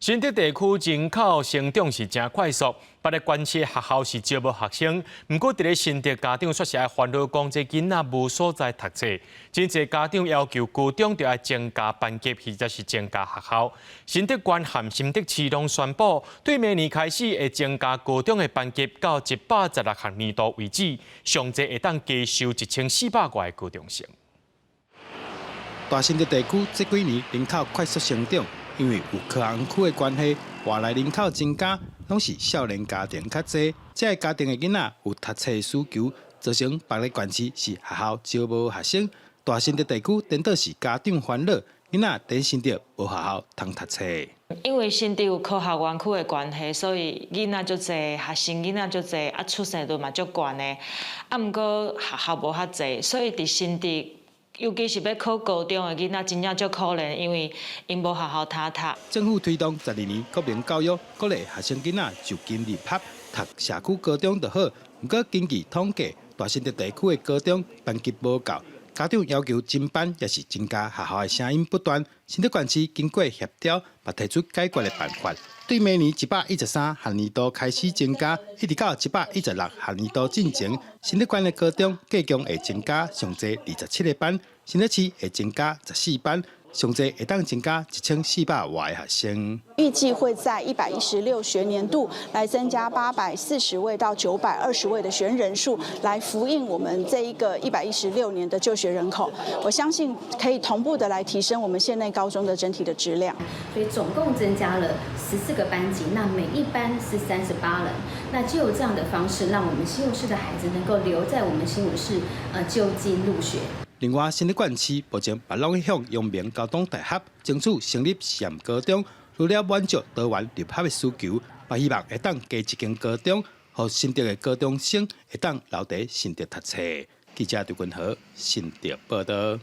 新竹地区人口成长是真快速，别个关切学校是招无学生。不过，伫咧新竹家长却是爱烦恼，讲这囡仔无所在读册。真侪家长要求高中就要增加班级，或者是增加学校。新竹县和新竹市拢宣布，对明年开始会增加高中的班级到116学年度为止，上侪会当加收1400个高中生。大新竹地区这几年人口快速成长。因为有科学园区的关系，外来人口增加，拢是少年家庭较济。这个家庭的囡仔有读册的需求，造成别个县市是学校招无学生。大新竹地区颠倒是家长烦恼，囡仔在新竹无学校通读册。因为新竹有科学园区的关系，所以囡仔足济，学生囡仔足济，出生率嘛足悬的。毋过学校无遐济，所以伫新竹。尤其是要考高中的囡仔，真正足可怜，因为因无学校通读。政府推动12年国民教育，鼓励学生囡仔就近入学，读社区高中就好。不过根据统计，大新竹地区的高中班级无够，家长要求增班，也是增加学校的声音不断。新竹县市经过协调，也提出解决的办法。对明年113学年度开始增加，一直到116学年度进前，新竹县的高中计共会增加上侪27个班，新竹市会增加14班，上侪会当增加1400外的学生。预计会在116学年度来增加840位到920位的学生人数，来呼应我们这一个116年的就学人口。我相信可以同步的来提升我们县内高中的整体的质量。所以总共增加了14个班级，那每一班是38人。那就有这样的方式，让我们新竹市的孩子能够留在我们新竹市就近入学。另外，新竹县市目前也拢向阳明高等大学争取成立实验高中，除了满足多元入学的需求，也希望会当加一间高中，让新竹的高中生会当留在新竹读册。记者刘君豪，新竹报道。